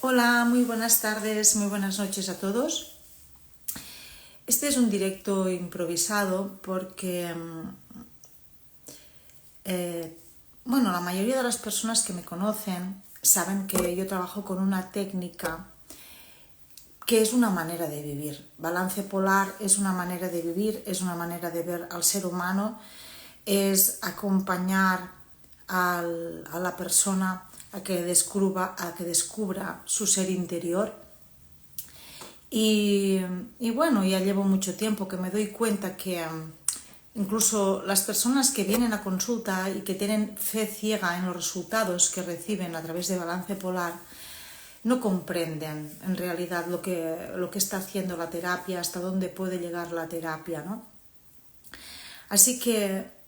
Hola, muy buenas tardes, muy buenas noches a todos. Este es un directo improvisado porque, la mayoría de las personas que me conocen saben que yo trabajo con una técnica que es una manera de vivir. Balance polar es una manera de vivir, es una manera de ver al ser humano, es acompañar a la persona a que descubra su ser interior. Y bueno, ya llevo mucho tiempo que me doy cuenta que incluso las personas que vienen a consulta y que tienen fe ciega en los resultados que reciben a través de balance polar, no comprenden en realidad lo que está haciendo la terapia, hasta dónde puede llegar la terapia, ¿no? Así que,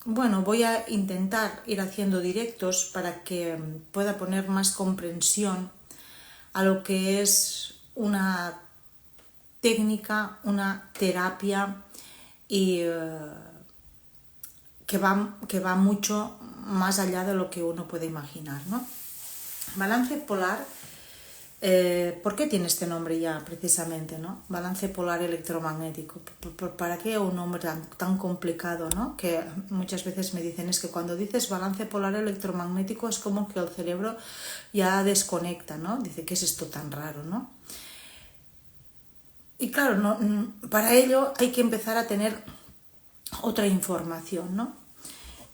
voy a intentar ir haciendo directos para que pueda poner más comprensión a lo que es una técnica, una terapia y que va mucho más allá de lo que uno puede imaginar, ¿no? Balance polar, ¿por qué tiene este nombre ya precisamente, ¿no? Balance polar electromagnético. ¿Para qué un nombre tan complicado, ¿no? Que muchas veces me dicen es que cuando dices balance polar electromagnético es como que el cerebro ya desconecta, ¿no? Dice, ¿qué es esto tan raro, ¿no? Y claro, para ello hay que empezar a tener otra información, ¿no?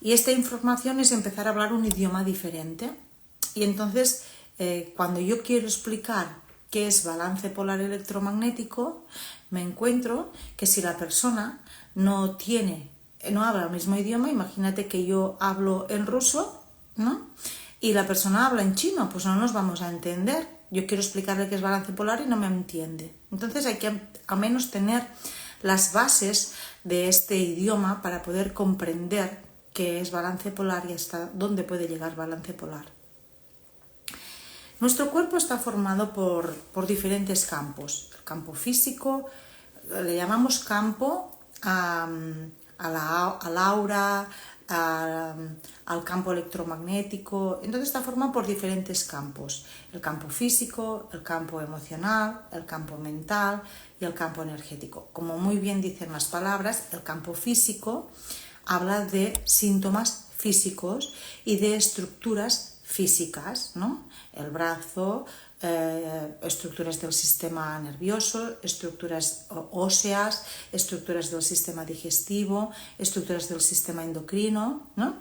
Y esta información es empezar a hablar un idioma diferente. Y entonces, cuando yo quiero explicar qué es balance polar electromagnético, me encuentro que si la persona no habla el mismo idioma, imagínate que yo hablo en ruso, ¿no? Y la persona habla en chino, pues no nos vamos a entender. Yo quiero explicarle qué es balance polar y no me entiende. Entonces hay que al menos tener las bases de este idioma para poder comprender qué es balance polar y hasta dónde puede llegar balance polar. Nuestro cuerpo está formado por diferentes campos. El campo físico, le llamamos campo al aura, al campo electromagnético. Entonces está formado por diferentes campos. El campo físico, el campo emocional, el campo mental y el campo energético. Como muy bien dicen las palabras, el campo físico habla de síntomas físicos y de estructuras físicas, ¿no? El brazo, estructuras del sistema nervioso, estructuras óseas, estructuras del sistema digestivo, estructuras del sistema endocrino, ¿no?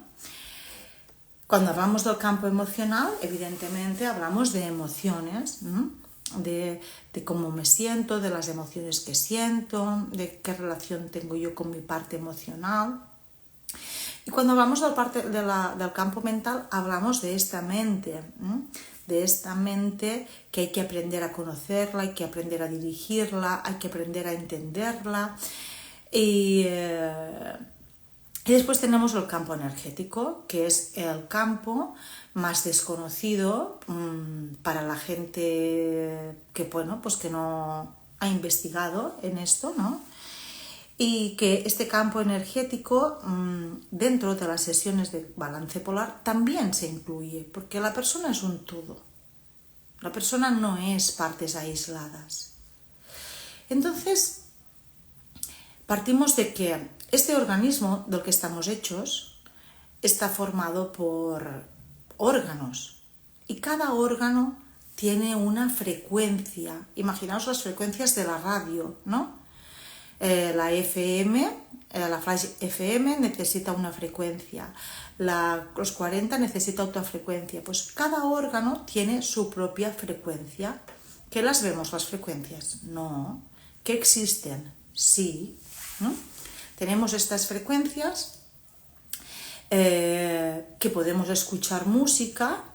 Cuando hablamos del campo emocional, evidentemente hablamos de emociones, ¿no? De cómo me siento, de las emociones que siento, de qué relación tengo yo con mi parte emocional. Y cuando hablamos del campo mental, hablamos de esta mente, ¿eh? De esta mente que hay que aprender a conocerla, hay que aprender a dirigirla, hay que aprender a entenderla. Y después tenemos el campo energético, que es el campo más desconocido para la gente que, que no ha investigado en esto, ¿no? Y que este campo energético dentro de las sesiones de balance polar también se incluye, porque la persona es un todo. La persona no es partes aisladas. Entonces, partimos de que este organismo del que estamos hechos está formado por órganos y cada órgano tiene una frecuencia. Imaginaos las frecuencias de la radio, ¿no? La FM, la flash FM necesita una frecuencia, los 40 necesita otra frecuencia. Pues cada órgano tiene su propia frecuencia. ¿Qué las vemos las frecuencias? No. ¿Que existen? Sí, ¿no? Tenemos estas frecuencias que podemos escuchar música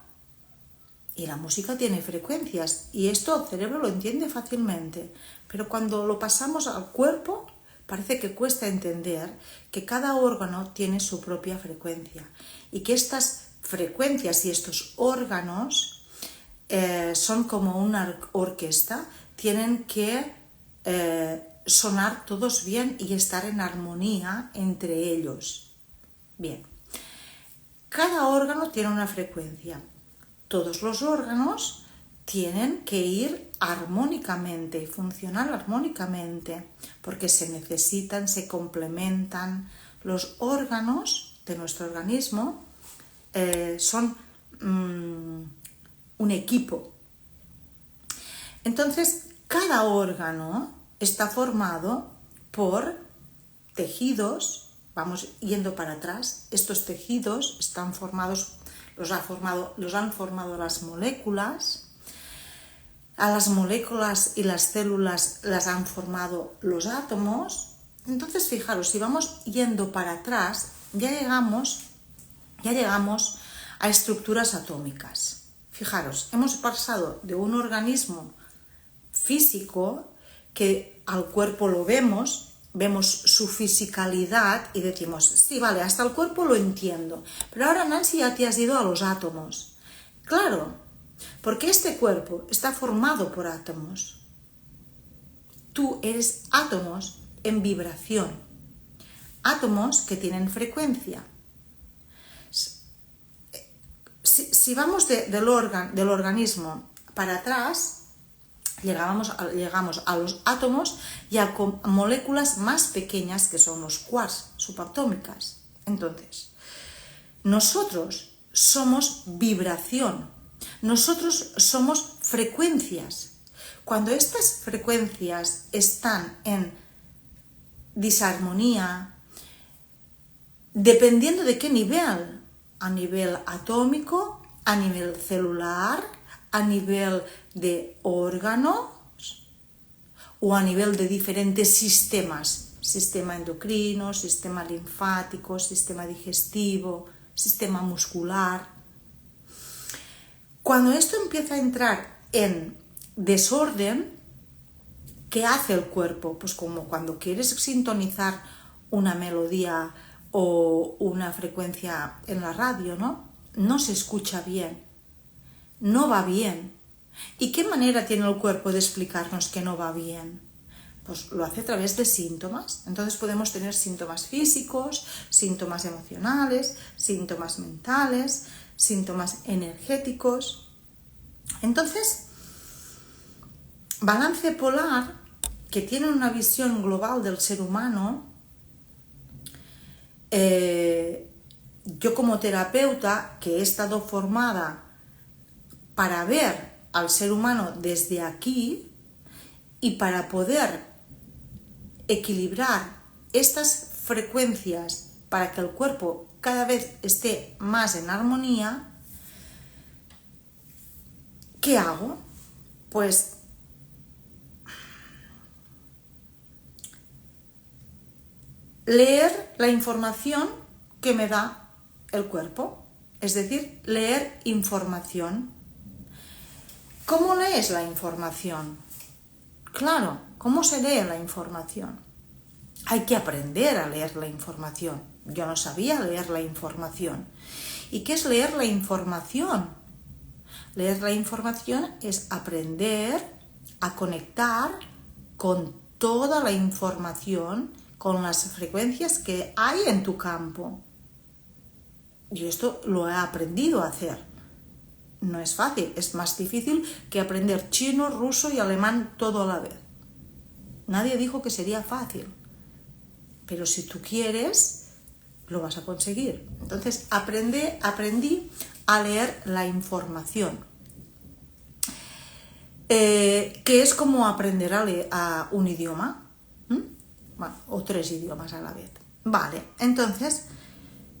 y la música tiene frecuencias y esto el cerebro lo entiende fácilmente, pero cuando lo pasamos al cuerpo parece que cuesta entender que cada órgano tiene su propia frecuencia y que estas frecuencias y estos órganos son como una orquesta, tienen que sonar todos bien y estar en armonía entre ellos. Bien, cada órgano tiene una frecuencia. todos los órganos tienen que ir armónicamente y funcionar armónicamente, porque se necesitan, se complementan. Los órganos de nuestro organismo son un equipo. Entonces, cada órgano está formado por tejidos. Vamos yendo para atrás. Estos tejidos están formados, los han formado las moléculas. A las moléculas y las células las han formado los átomos. Entonces, fijaros, si vamos yendo para atrás, ya llegamos a estructuras atómicas. Fijaros, hemos pasado de un organismo físico que al cuerpo lo vemos su fisicalidad y decimos, sí, vale, hasta el cuerpo lo entiendo. Pero ahora, Nancy, ya te has ido a los átomos. Claro, porque este cuerpo está formado por átomos. Tú eres átomos en vibración. Átomos que tienen frecuencia. Si vamos del organismo para atrás, llegamos a los átomos y a moléculas más pequeñas que son los quarks subatómicas. Entonces, nosotros somos vibración. Nosotros somos frecuencias. Cuando estas frecuencias están en disarmonía, dependiendo de qué nivel, a nivel atómico, a nivel celular, a nivel de órganos o a nivel de diferentes sistemas, sistema endocrino, sistema linfático, sistema digestivo, sistema muscular. Cuando esto empieza a entrar en desorden, ¿qué hace el cuerpo? Pues como cuando quieres sintonizar una melodía o una frecuencia en la radio, ¿no? No se escucha bien, no va bien. ¿Y qué manera tiene el cuerpo de explicarnos que no va bien? Pues lo hace a través de síntomas. Entonces podemos tener síntomas físicos, síntomas emocionales, síntomas mentales, síntomas energéticos. Entonces, balance polar, que tiene una visión global del ser humano, yo como terapeuta, que he estado formada para ver al ser humano desde aquí y para poder equilibrar estas frecuencias para que el cuerpo cada vez esté más en armonía, ¿qué hago? Pues leer la información que me da el cuerpo, es decir, leer información. ¿Cómo lees la información? Claro, ¿cómo se lee la información? Hay que aprender a leer la información. Yo no sabía leer la información. ¿Y qué es leer la información? Leer la información es aprender a conectar con toda la información, con las frecuencias que hay en tu campo. Y esto lo he aprendido a hacer. No es fácil, es más difícil que aprender chino, ruso y alemán todo a la vez. Nadie dijo que sería fácil, pero si tú quieres, lo vas a conseguir. Entonces, aprendí a leer la información, que es como aprender a un idioma, bueno, o 3 idiomas a la vez. Vale, entonces,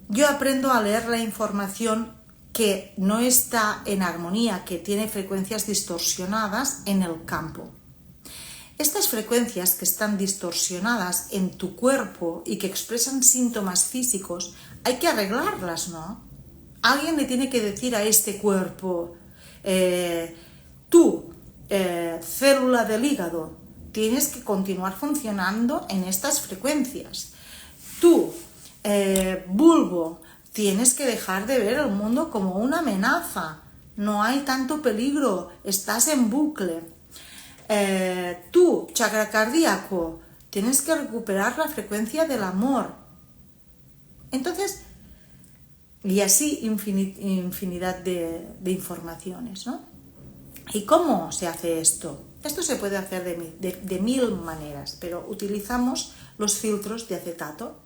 yo aprendo a leer la información que no está en armonía, que tiene frecuencias distorsionadas en el campo. Estas frecuencias que están distorsionadas en tu cuerpo y que expresan síntomas físicos, hay que arreglarlas, ¿no? Alguien le tiene que decir a este cuerpo, tú, célula del hígado, tienes que continuar funcionando en estas frecuencias. Tú, bulbo, tienes que dejar de ver el mundo como una amenaza. No hay tanto peligro, estás en bucle. Tú, chakra cardíaco, tienes que recuperar la frecuencia del amor. Entonces, Y así infinidad de informaciones, ¿no? ¿Y cómo se hace esto? Esto se puede hacer de mil maneras, pero utilizamos los filtros de acetato.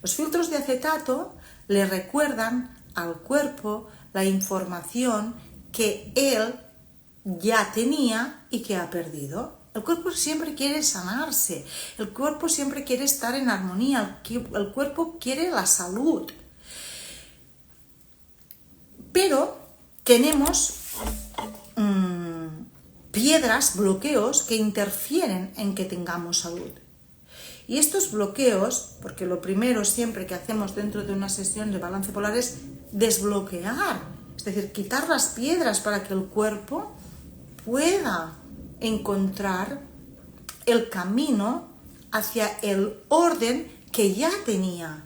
Los filtros de acetato le recuerdan al cuerpo la información que él ya tenía y que ha perdido. El cuerpo siempre quiere sanarse, el cuerpo siempre quiere estar en armonía, el cuerpo quiere la salud. Pero tenemos piedras, bloqueos que interfieren en que tengamos salud. Y estos bloqueos, porque lo primero siempre que hacemos dentro de una sesión de balance polar es desbloquear, es decir, quitar las piedras para que el cuerpo pueda encontrar el camino hacia el orden que ya tenía,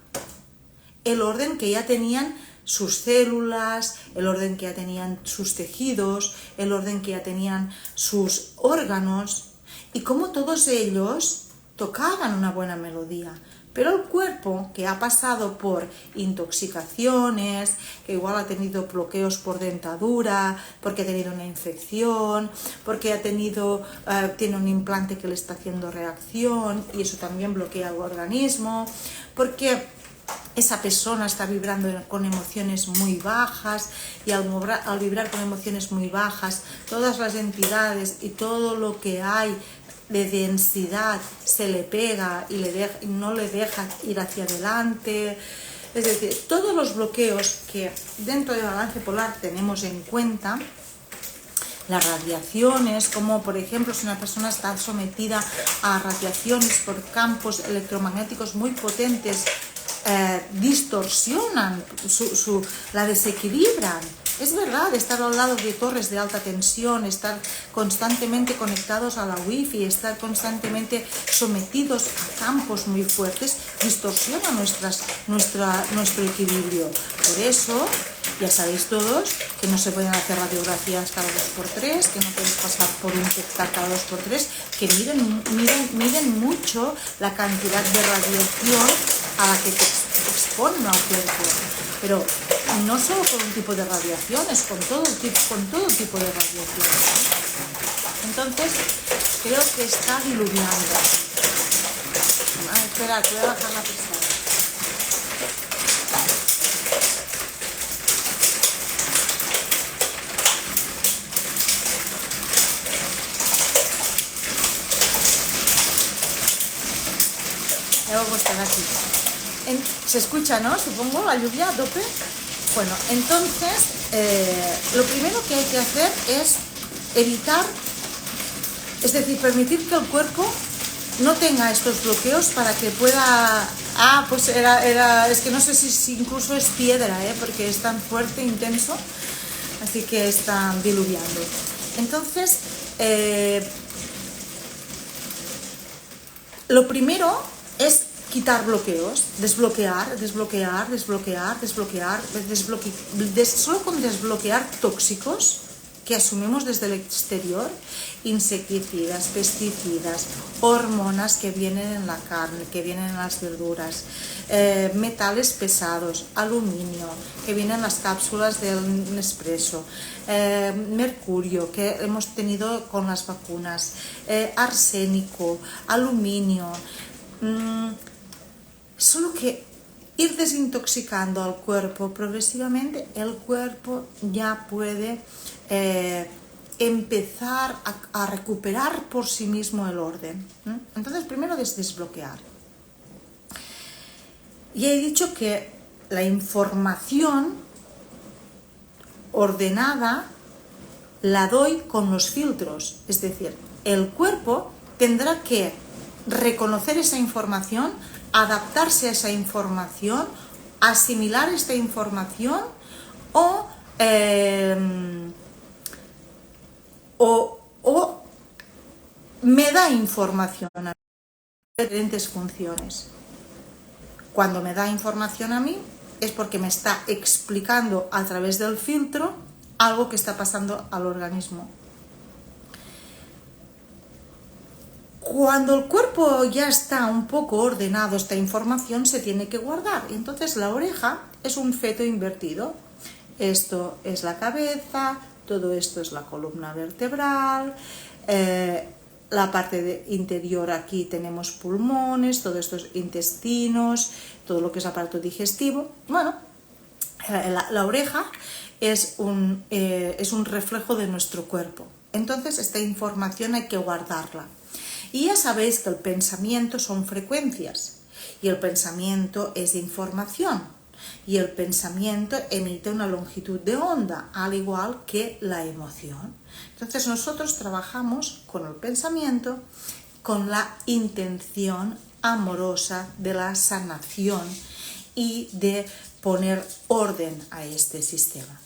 el orden que ya tenían sus células, el orden que ya tenían sus tejidos, el orden que ya tenían sus órganos, y cómo todos ellos tocaban una buena melodía. Pero el cuerpo, que ha pasado por intoxicaciones, que igual ha tenido bloqueos por dentadura, porque ha tenido una infección, porque tiene un implante que le está haciendo reacción y eso también bloquea el organismo, porque esa persona está vibrando con emociones muy bajas y al vibrar con emociones muy bajas, todas las entidades y todo lo que hay de densidad se le pega y no le deja ir hacia adelante. Es decir, todos los bloqueos que dentro de balance polar tenemos en cuenta, las radiaciones, como por ejemplo si una persona está sometida a radiaciones por campos electromagnéticos muy potentes, distorsionan, la desequilibran. Es verdad, estar al lado de torres de alta tensión, estar constantemente conectados a la wifi, estar constantemente sometidos a campos muy fuertes, distorsiona nuestro equilibrio. Por eso, ya sabéis todos que no se pueden hacer radiografías cada 2x3, que no puedes pasar por un PET cada 2x3, que miden mucho la cantidad de radiación a la que te exponen al cuerpo. Pero no solo con un tipo de radiaciones, con todo tipo de radiaciones. Entonces, creo que está diluviando. Espera, voy a bajar la persiana. Ya voy a estar aquí. ¿Se escucha, no? Supongo, la lluvia a tope. Bueno, entonces, lo primero que hay que hacer es evitar, es decir, permitir que el cuerpo no tenga estos bloqueos para que pueda... pues es que no sé si incluso es piedra, porque es tan fuerte, intenso, así que está diluviando. Entonces, lo primero es quitar bloqueos, desbloquear, solo con desbloquear tóxicos que asumimos desde el exterior, insecticidas, pesticidas, hormonas que vienen en la carne, que vienen en las verduras, metales pesados, aluminio, que vienen en las cápsulas del Nespresso, mercurio, que hemos tenido con las vacunas, arsénico, aluminio. Solo que ir desintoxicando al cuerpo progresivamente, el cuerpo ya puede empezar a recuperar por sí mismo el orden. Entonces, primero desbloquear. Ya he dicho que la información ordenada la doy con los filtros, es decir, el cuerpo tendrá que reconocer esa información, adaptarse a esa información, asimilar esta información o me da información a mí de diferentes funciones. Cuando me da información a mí es porque me está explicando a través del filtro algo que está pasando al organismo. Cuando el cuerpo ya está un poco ordenado, esta información se tiene que guardar. Y entonces la oreja es un feto invertido. Esto es la cabeza, todo esto es la columna vertebral, la parte interior aquí tenemos pulmones, todo esto es intestinos, todo lo que es aparato digestivo. Bueno, la oreja es un reflejo de nuestro cuerpo. Entonces esta información hay que guardarla. Y ya sabéis que el pensamiento son frecuencias y el pensamiento es información y el pensamiento emite una longitud de onda, al igual que la emoción. Entonces nosotros trabajamos con el pensamiento con la intención amorosa de la sanación y de poner orden a este sistema.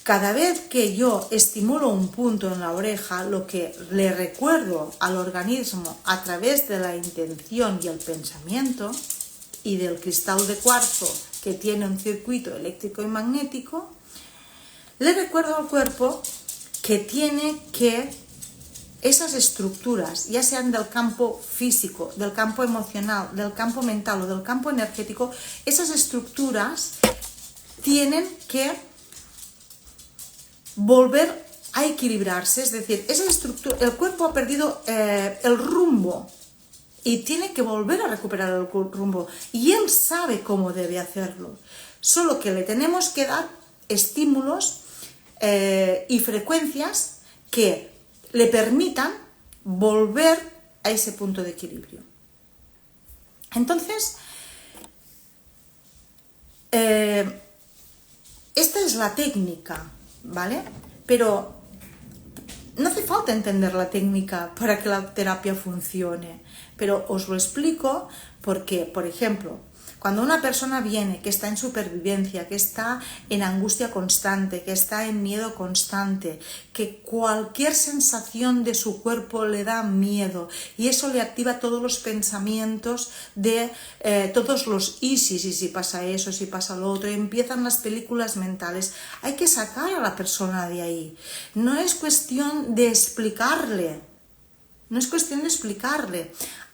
Cada vez que yo estimulo un punto en la oreja, lo que le recuerdo al organismo a través de la intención y el pensamiento y del cristal de cuarzo que tiene un circuito eléctrico y magnético, le recuerdo al cuerpo que tiene que esas estructuras, ya sean del campo físico, del campo emocional, del campo mental o del campo energético, esas estructuras tienen que volver a equilibrarse, es decir, esa estructura, el cuerpo ha perdido el rumbo y tiene que volver a recuperar el rumbo y él sabe cómo debe hacerlo, solo que le tenemos que dar estímulos y frecuencias que le permitan volver a ese punto de equilibrio. Entonces, esta es la técnica, ¿vale? Pero no hace falta entender la técnica para que la terapia funcione, pero os lo explico porque, por ejemplo, cuando una persona viene que está en supervivencia, que está en angustia constante, que está en miedo constante, que cualquier sensación de su cuerpo le da miedo y eso le activa todos los pensamientos de todos los y si pasa eso, si pasa lo otro, y empiezan las películas mentales. Hay que sacar a la persona de ahí. No es cuestión de explicarle,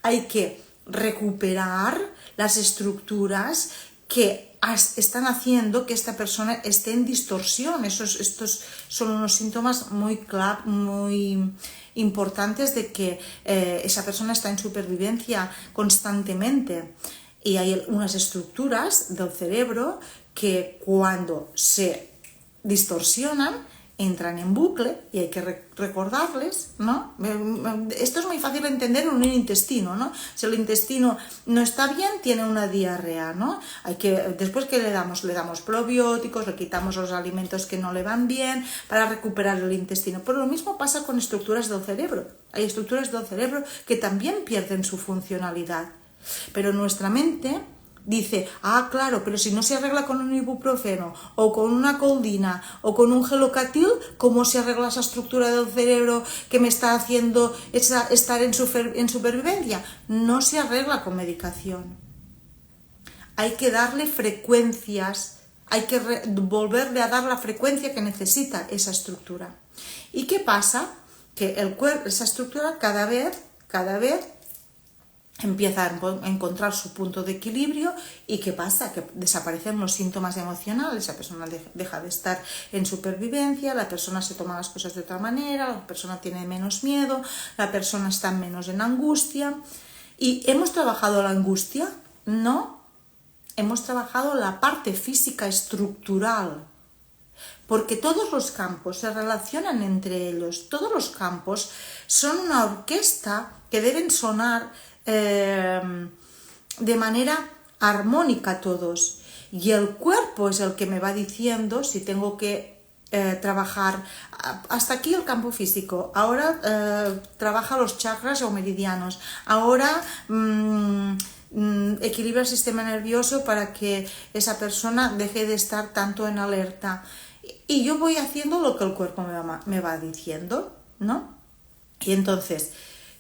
hay que recuperar las estructuras que están haciendo que esta persona esté en distorsión. Estos son unos síntomas muy importantes de que esa persona está en supervivencia constantemente. Y hay unas estructuras del cerebro que cuando se distorsionan entran en bucle y hay que recordarles, ¿no? Esto es muy fácil de entender en un intestino, ¿no? Si el intestino no está bien, tiene una diarrea, ¿no? Después que le damos probióticos, le quitamos los alimentos que no le van bien para recuperar el intestino. Pero lo mismo pasa con estructuras del cerebro. Hay estructuras del cerebro que también pierden su funcionalidad. Pero nuestra mente dice, claro, pero si no se arregla con un ibuprofeno o con una coldina o con un gelocatil, ¿cómo se arregla esa estructura del cerebro que me está haciendo estar en supervivencia? No se arregla con medicación. Hay que darle frecuencias, hay que volverle a dar la frecuencia que necesita esa estructura. ¿Y qué pasa? Que el cuerpo, esa estructura cada vez empieza a encontrar su punto de equilibrio. ¿Y qué pasa? Que desaparecen los síntomas emocionales, la persona deja de estar en supervivencia, la persona se toma las cosas de otra manera, la persona tiene menos miedo, la persona está menos en angustia. ¿Y hemos trabajado la angustia? No, hemos trabajado la parte física estructural, porque todos los campos se relacionan entre ellos, todos los campos son una orquesta que deben sonar de manera armónica todos, y el cuerpo es el que me va diciendo si tengo que trabajar hasta aquí el campo físico, ahora trabaja los chakras o meridianos, ahora equilibra el sistema nervioso para que esa persona deje de estar tanto en alerta, y yo voy haciendo lo que el cuerpo me va diciendo, ¿no? Y entonces,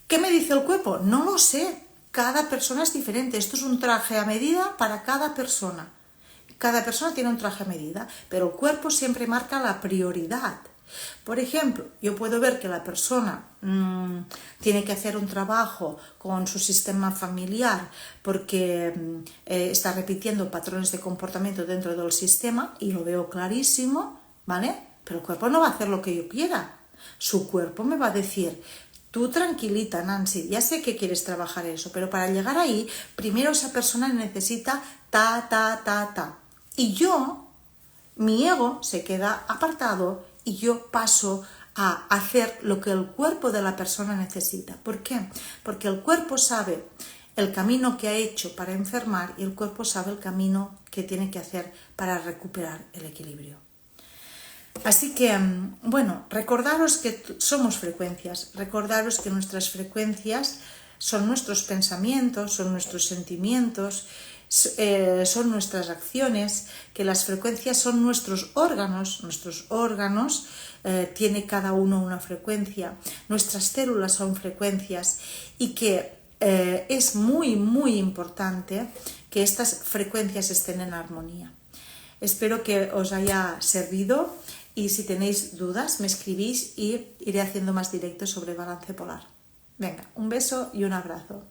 ¿qué me dice el cuerpo? No lo sé, cada persona es diferente, esto es un traje a medida para cada persona. Cada persona tiene un traje a medida, pero el cuerpo siempre marca la prioridad. Por ejemplo, yo puedo ver que la persona tiene que hacer un trabajo con su sistema familiar porque está repitiendo patrones de comportamiento dentro del sistema y lo veo clarísimo, ¿vale? Pero el cuerpo no va a hacer lo que yo quiera. Su cuerpo me va a decir: tú tranquilita, Nancy, ya sé que quieres trabajar eso, pero para llegar ahí, primero esa persona necesita ta. Y yo, mi ego se queda apartado y yo paso a hacer lo que el cuerpo de la persona necesita. ¿Por qué? Porque el cuerpo sabe el camino que ha hecho para enfermar y el cuerpo sabe el camino que tiene que hacer para recuperar el equilibrio. Así que, bueno, recordaros que somos frecuencias, recordaros que nuestras frecuencias son nuestros pensamientos, son nuestros sentimientos, son nuestras acciones, que las frecuencias son nuestros órganos tiene cada uno una frecuencia, nuestras células son frecuencias y que es muy importante que estas frecuencias estén en armonía. Espero que os haya servido y si tenéis dudas me escribís y iré haciendo más directos sobre balance polar. Venga, un beso y un abrazo.